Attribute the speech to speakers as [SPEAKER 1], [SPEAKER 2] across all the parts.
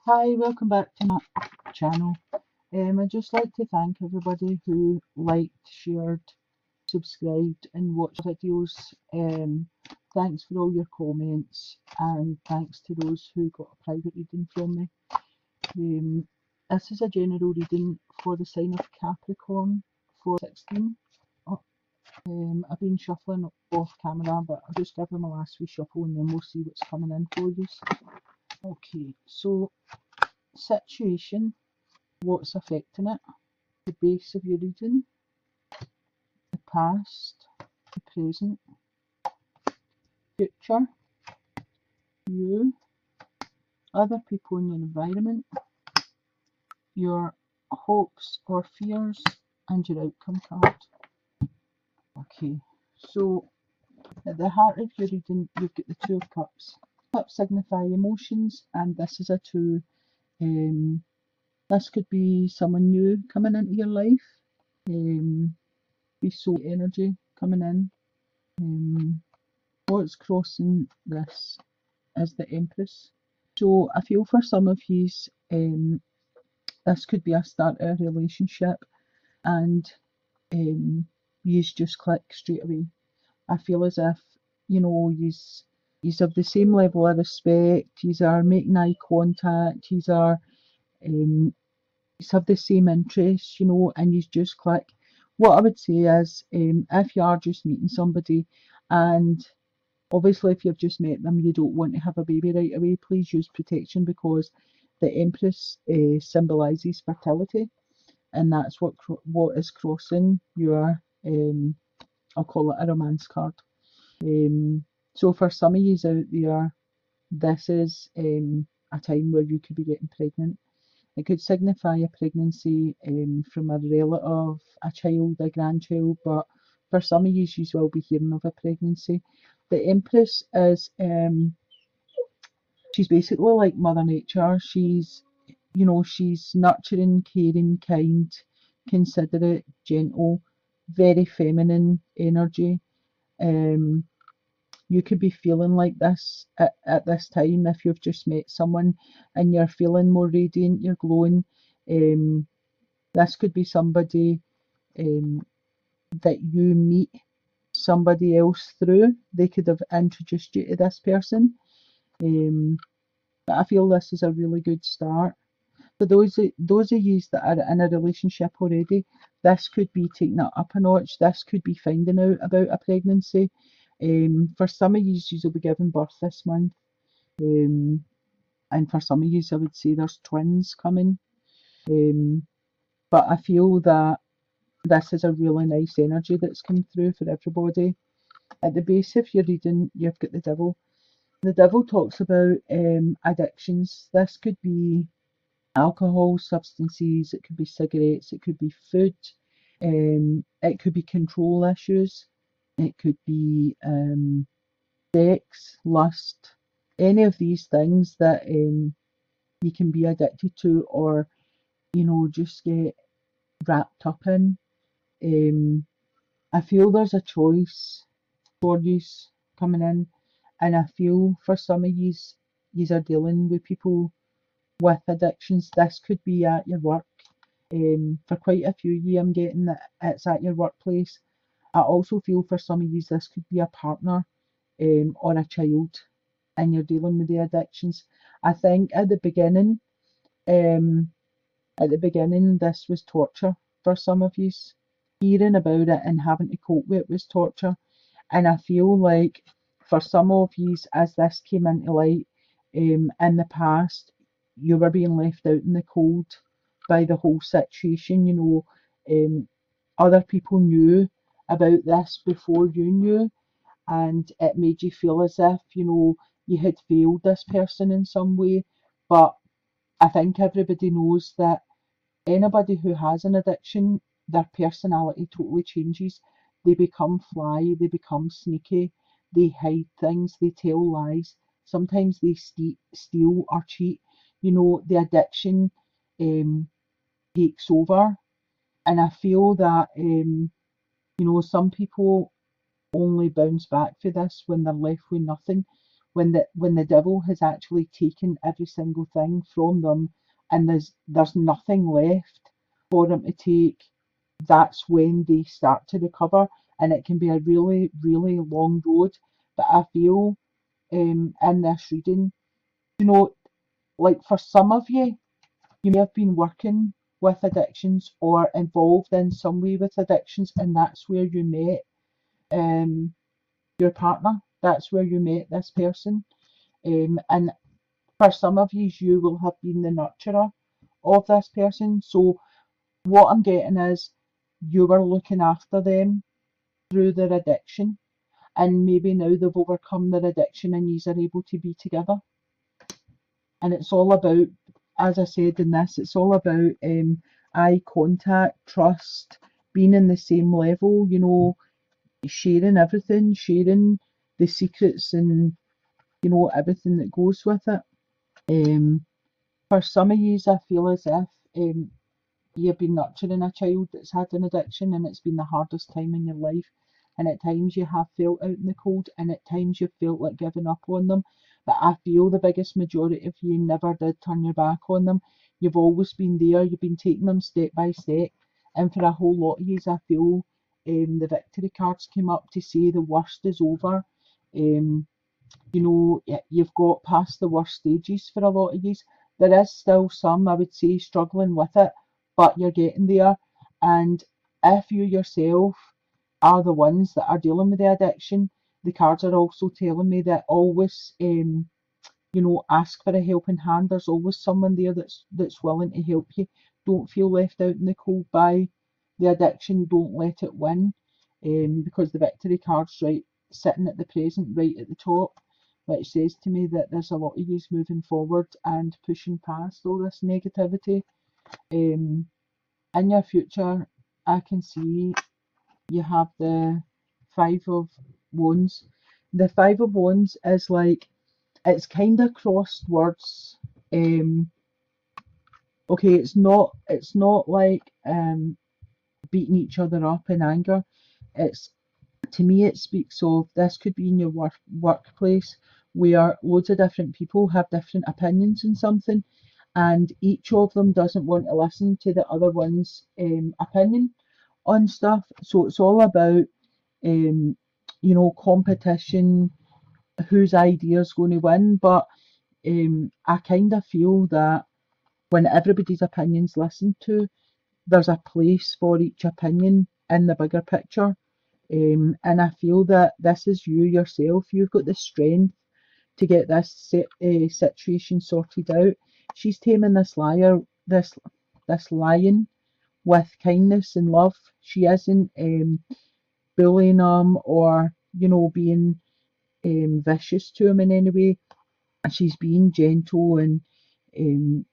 [SPEAKER 1] Hi, welcome back to my channel. I'd just like to thank everybody who liked, shared, subscribed and watched videos. Thanks for all your comments and thanks to those who got a private reading from me. This is a general reading for the sign of Capricorn for 16. I've been shuffling off camera, but I'll just give them a last wee shuffle and then we'll see what's coming in for you. Okay, so situation. What's affecting it? The base of your reading, the past, the present, future, you, other people in your environment, your hopes or fears, and your outcome card. Okay, so at the heart of your reading, you've got the Two of Cups. Cups signify emotions, and this is a two. This could be someone new coming into your life. Be soul energy coming in. What's crossing this is the Empress. So I feel for some of you, this could be a start of a relationship and you just click straight away. I feel as if, you have the same level of respect, you are making eye contact, you are have the same interests, and you just click. What I would say is, if you are just meeting somebody and obviously, if you've just met them, you don't want to have a baby right away, please use protection because the Empress symbolises fertility, and that's what is crossing your, I'll call it a romance card. So for some of you out there, this is a time where you could be getting pregnant. It could signify a pregnancy from a relative, a child, a grandchild, but for some of you, you will be hearing of a pregnancy. The Empress is, she's basically like Mother Nature. She's nurturing, caring, kind, considerate, gentle, very feminine energy. You could be feeling like this at this time if you've just met someone and you're feeling more radiant, you're glowing. This could be somebody that you meet somebody else through. They could have introduced you to this person. But I feel this is a really good start. For those of you that are in a relationship already, this could be taking it up a notch. This could be finding out about a pregnancy. For some of you, you'll be giving birth this month. And for some of you, I would say there's twins coming. But I feel that this is a really nice energy that's come through for everybody. At the base of your reading, you've got the Devil. The Devil talks about addictions. This could be alcohol, substances, it could be cigarettes, it could be food, it could be control issues, it could be sex, lust, any of these things that you can be addicted to or, just get wrapped up in. I feel there's a choice for you coming in, and I feel for some of you are dealing with people with addictions. This could be at your work. For quite a few of you, I'm getting that it's at your workplace. I also feel for some of you this could be a partner or a child, and you're dealing with the addictions. I think at the beginning, this was torture for some of you. Hearing about it and having to cope with it was torture. And I feel like for some of you, as this came into light in the past, you were being left out in the cold by the whole situation. Other people knew about this before you knew, and it made you feel as if, you had failed this person in some way. But I think everybody knows that anybody who has an addiction, their personality totally changes. They become fly, they become sneaky, they hide things, they tell lies. Sometimes they steal or cheat. The addiction takes over. And I feel that, some people only bounce back for this when they're left with nothing, when the devil has actually taken every single thing from them, and there's nothing left for them to take, that's when they start to recover, and it can be a really, really long road. But I feel in this reading, you know, like for some of you, you may have been working with addictions or involved in some way with addictions, and that's where you met um, your partner. That's where you met this person. And for some of you will have been the nurturer of this person. So what I'm getting is you were looking after them through their addiction, and maybe now they've overcome their addiction and you are able to be together. And it's all about, as I said in this, it's all about eye contact, trust, being in the same level, sharing everything, sharing the secrets and, everything that goes with it. For some of you, I feel as if you've been nurturing a child that's had an addiction, and it's been the hardest time in your life. And at times you have felt out in the cold, and at times you felt like giving up on them. But I feel the biggest majority of you never did turn your back on them. You've always been there. You've been taking them step by step. And for a whole lot of you, I feel the victory cards came up to say the worst is over. Um, you've got past the worst stages for a lot of you. There is still some, I would say, struggling with it, but you're getting there. And if you yourself are the ones that are dealing with the addiction, the cards are also telling me that always, ask for a helping hand. There's always someone there that's willing to help you. Don't feel left out in the cold by the addiction. Don't let it win, because the victory card's right sitting at the present, right at the top, which says to me that there's a lot of you moving forward and pushing past all this negativity. In your future, I can see you have the Five of Wands. The Five of Wands is like, it's kind of crossed words. Okay, it's not like beating each other up in anger. It's, to me, it speaks of, this could be in your workplace where loads of different people have different opinions on something, and each of them doesn't want to listen to the other one's opinion on stuff. So it's all about competition, whose idea is going to win. But I kind of feel that when everybody's opinion's listened to, there's a place for each opinion in the bigger picture. And I feel that this is you yourself. You've got the strength to get this situation sorted out. She's taming this lion with kindness and love. She isn't bullying him or being vicious to him in any way. And she's being gentle and um,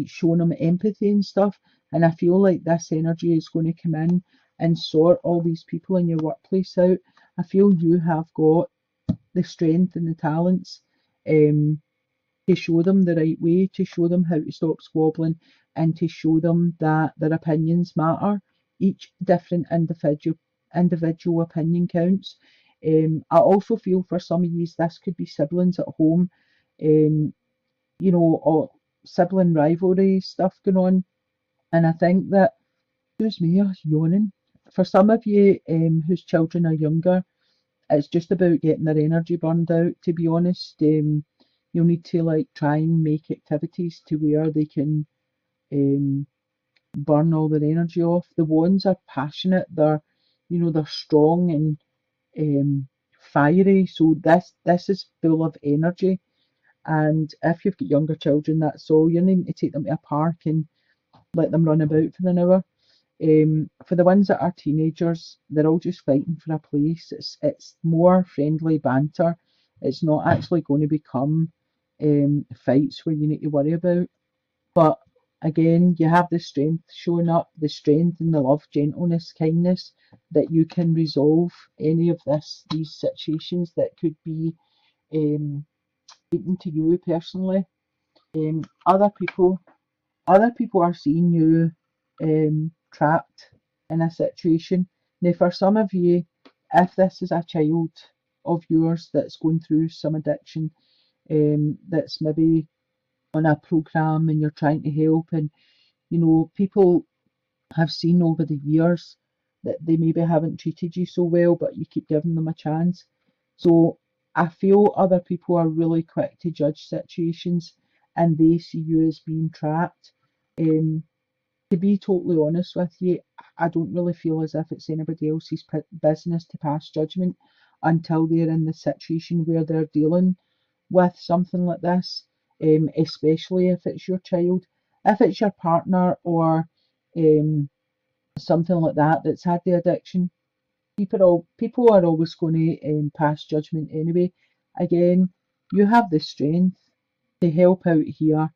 [SPEAKER 1] showing him empathy and stuff. And I feel like this energy is going to come in and sort all these people in your workplace out. I feel you have got the strength and the talents to show them the right way, to show them how to stop squabbling, and to show them that their opinions matter. Each different individual opinion counts. I also feel for some of you, this could be siblings at home, or sibling rivalry stuff going on. And I think that, excuse me, I'm yawning. For some of you whose children are younger, it's just about getting their energy burned out, to be honest. You'll need to try and make activities to where they can um, burn all their energy off. The ones are passionate, they're strong and fiery. So this is full of energy. And if you've got younger children, that's all. You need to take them to a park and let them run about for an hour. For the ones that are teenagers, they're all just fighting for a place. It's more friendly banter. It's not actually going to become fights where you need to worry about. But again, you have the strength showing up, the strength and the love, gentleness, kindness, that you can resolve any of these situations that could be speaking to you personally. Um, other people Other people are seeing you trapped in a situation. Now, for some of you, if this is a child, of yours that's going through some addiction, that's maybe on a program and you're trying to help, and people have seen over the years that they maybe haven't treated you so well, but you keep giving them a chance. So I feel other people are really quick to judge situations and they see you as being trapped. Um, to be totally honest with you, I don't really feel as if it's anybody else's business to pass judgment until they're in the situation where they're dealing with something like this, especially if it's your child. If it's your partner or um, something like that that's had the addiction, people are always going to pass judgment anyway. Again, you have the strength to help out here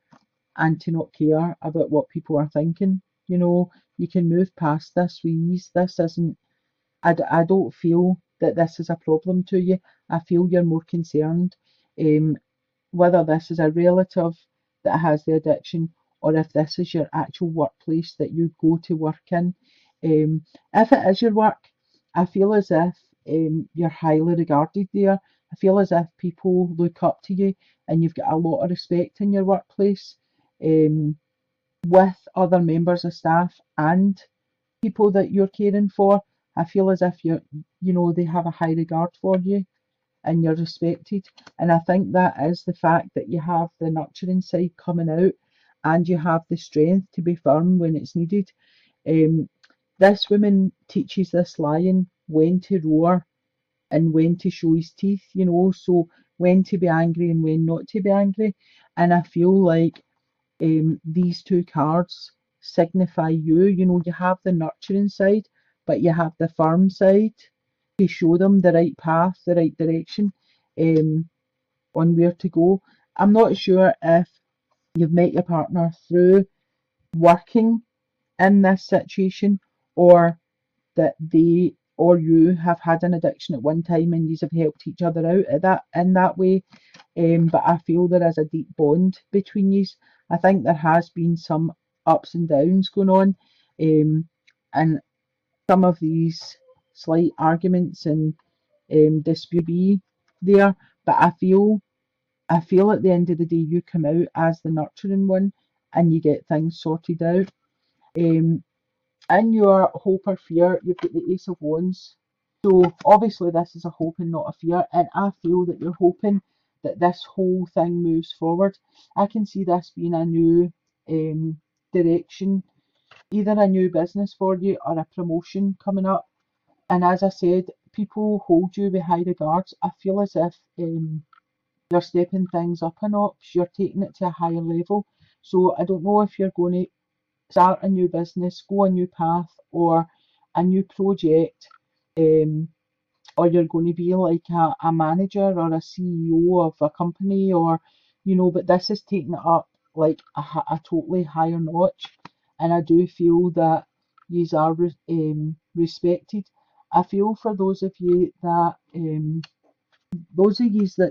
[SPEAKER 1] and to not care about what people are thinking. You can move past this with ease. This isn't, I don't feel that this is a problem to you. I feel you're more concerned um, whether this is a relative that has the addiction or if this is your actual workplace that you go to work in. If it is your work, I feel as if you're highly regarded there. I feel as if people look up to you and you've got a lot of respect in your workplace, um, with other members of staff and people that you're caring for. I feel as if they have a high regard for you and you're respected. And I think that is the fact that you have the nurturing side coming out and you have the strength to be firm when it's needed. Um, this woman teaches this lion when to roar and when to show his teeth, so when to be angry and when not to be angry. And I feel like these two cards signify you. You have the nurturing side, but you have the firm side to show them the right path, the right direction, um, on where to go. I'm not sure if you've met your partner through working in this situation, or that they or you have had an addiction at one time and you have helped each other out at that in that way. But I feel there is a deep bond between you. I think there has been some ups and downs going on, and some of these slight arguments and dispute be there. But I feel at the end of the day you come out as the nurturing one and you get things sorted out. Um, in your hope or fear, you've got the Ace of Wands. So obviously this is a hope and not a fear, and I feel that you're hoping that this whole thing moves forward. I can see this being a new direction, either a new business for you or a promotion coming up. And as I said, people hold you with high regards. I feel as if you're stepping things up a notch, you're taking it to a higher level. So I don't know if you're going to start a new business, go a new path, or a new project, um, or you're going to be like a manager or a CEO of a company, or but this is taking it up like a totally higher notch, and I do feel that yous are respected. I feel for those of yous that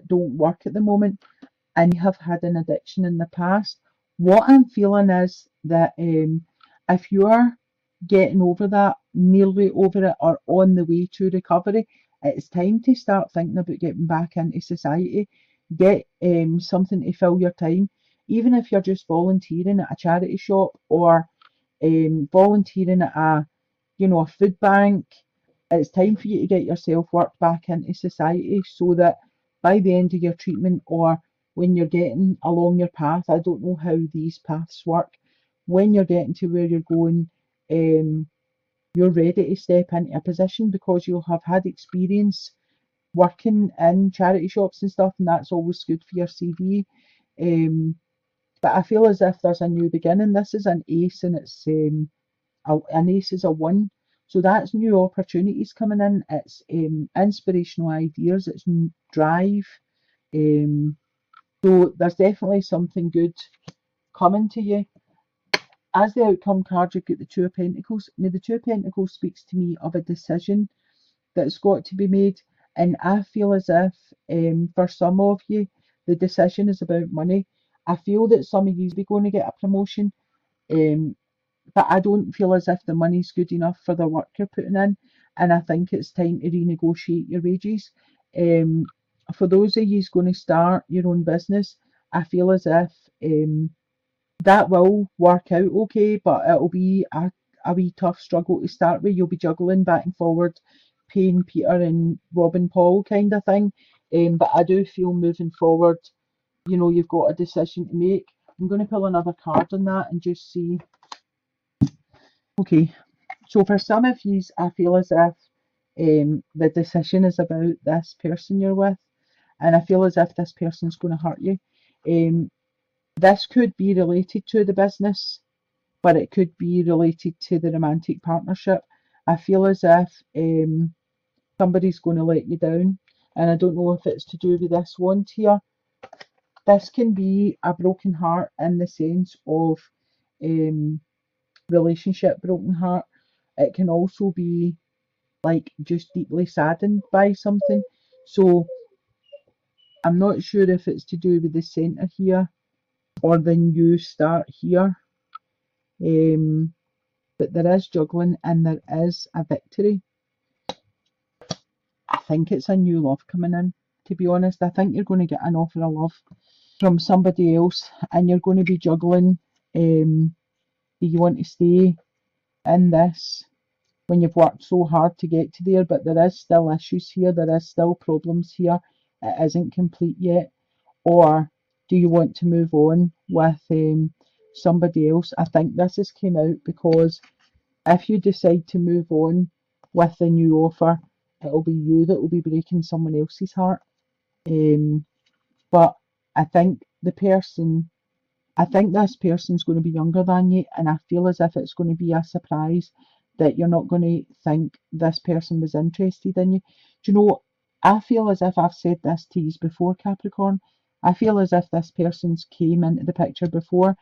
[SPEAKER 1] don't work at the moment and you have had an addiction in the past, what I'm feeling is that if you're getting over that, nearly over it, or on the way to recovery, it's time to start thinking about getting back into society. Get something to fill your time, even if you're just volunteering at a charity shop or volunteering at a food bank. It's time for you to get yourself worked back into society so that by the end of your treatment or when you're getting along your path, I don't know how these paths work, when you're getting to where you're going, you're ready to step into a position because you'll have had experience working in charity shops and stuff, and that's always good for your CV. Um, but I feel as if there's a new beginning. This is an ace, and it's an ace is a one. So that's new opportunities coming in. It's inspirational ideas. It's drive. Um, so there's definitely something good coming to you. As the outcome card, you've got the Two of Pentacles. Now, the Two of Pentacles speaks to me of a decision that's got to be made, and I feel as if for some of you, the decision is about money. I feel that some of you will be going to get a promotion, um, but I don't feel as if the money's good enough for the work you're putting in, and I think it's time to renegotiate your wages. For those of you going to start your own business, I feel as if that will work out okay, but it'll be a wee tough struggle to start with. You'll be juggling back and forward, paying Peter and robbing Paul kind of thing. But I do feel moving forward, you've got a decision to make. I'm going to pull another card on that and just see. Okay, so for some of you, I feel as if the decision is about this person you're with, and I feel as if this person's going to hurt you. This could be related to the business, but it could be related to the romantic partnership. I feel as if somebody's going to let you down, and I don't know if it's to do with this wand here. This can be a broken heart in the sense of relationship broken heart. It can also be like just deeply saddened by something. So I'm not sure if it's to do with the centre here or the new start here. But there is juggling and there is a victory. I think it's a new love coming in, to be honest. I think you're going to get an offer of love from somebody else and you're going to be juggling. Do you want to stay in this when you've worked so hard to get to there? But there is still issues here, there is still problems here. It isn't complete yet. Or do you want to move on with somebody else? I think this has came out because if you decide to move on with the new offer, it'll be you that will be breaking someone else's heart. But I think this person's going to be younger than you, and I feel as if it's going to be a surprise that you're not going to think this person was interested in you. Do you know, I feel as if I've said this to you before, Capricorn. I feel as if this person's came into the picture before,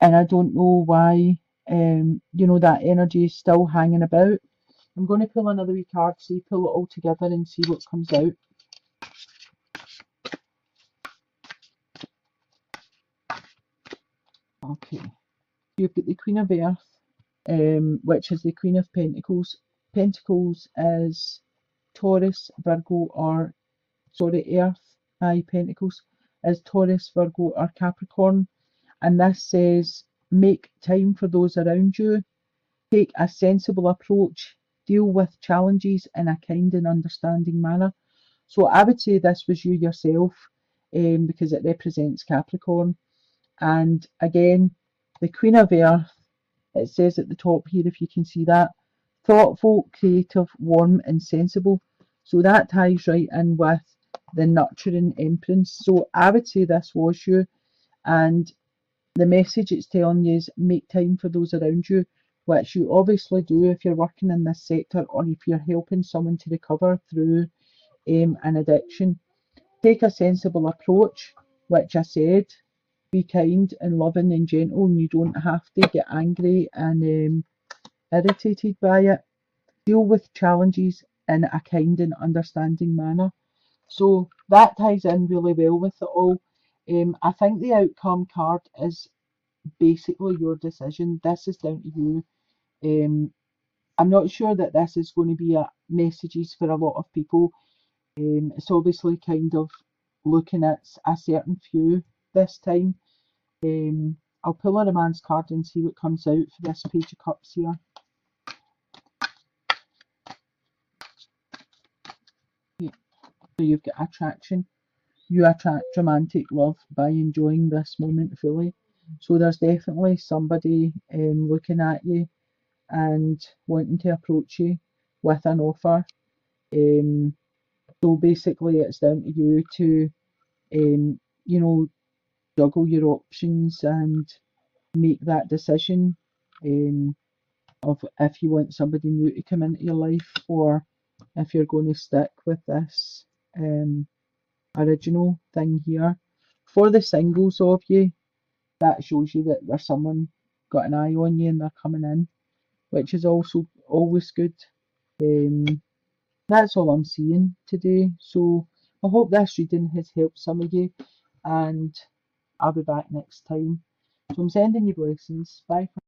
[SPEAKER 1] and I don't know why, that energy is still hanging about. I'm going to pull another wee card, see, pull it all together and see what comes out. Okay, you've got the Queen of Earth, which is the Queen of Pentacles. Pentacles is Taurus, Virgo, Earth. Pentacles is Taurus, Virgo, or Capricorn. And this says, make time for those around you, take a sensible approach, deal with challenges in a kind and understanding manner. So I would say this was you yourself, because it represents Capricorn. And again, the Queen of Earth, it says at the top here, if you can see that, thoughtful, creative, warm and sensible. So that ties right in with the nurturing Empress. So I would say this was you, and the message it's telling you is make time for those around you, which you obviously do if you're working in this sector or if you're helping someone to recover through an addiction. Take a sensible approach, which I said. Be kind and loving and gentle, and you don't have to get angry and irritated by it. Deal with challenges in a kind and understanding manner. So that ties in really well with it all. I think the outcome card is basically your decision. This is down to you. I'm not sure that this is going to be messages for a lot of people. It's obviously kind of looking at a certain few this time. I'll pull a romance card and see what comes out for this Page of Cups here. Yeah. So you've got attraction. You attract romantic love by enjoying this moment fully. So there's definitely somebody looking at you and wanting to approach you with an offer. So basically it's down to you to, juggle your options and make that decision of if you want somebody new to come into your life or if you're going to stick with this original thing here. For the singles of you, that shows you that there's someone got an eye on you and they're coming in, which is also always good. That's all I'm seeing today. So I hope this reading has helped some of you, and I'll be back next time. So I'm sending you blessings. Bye.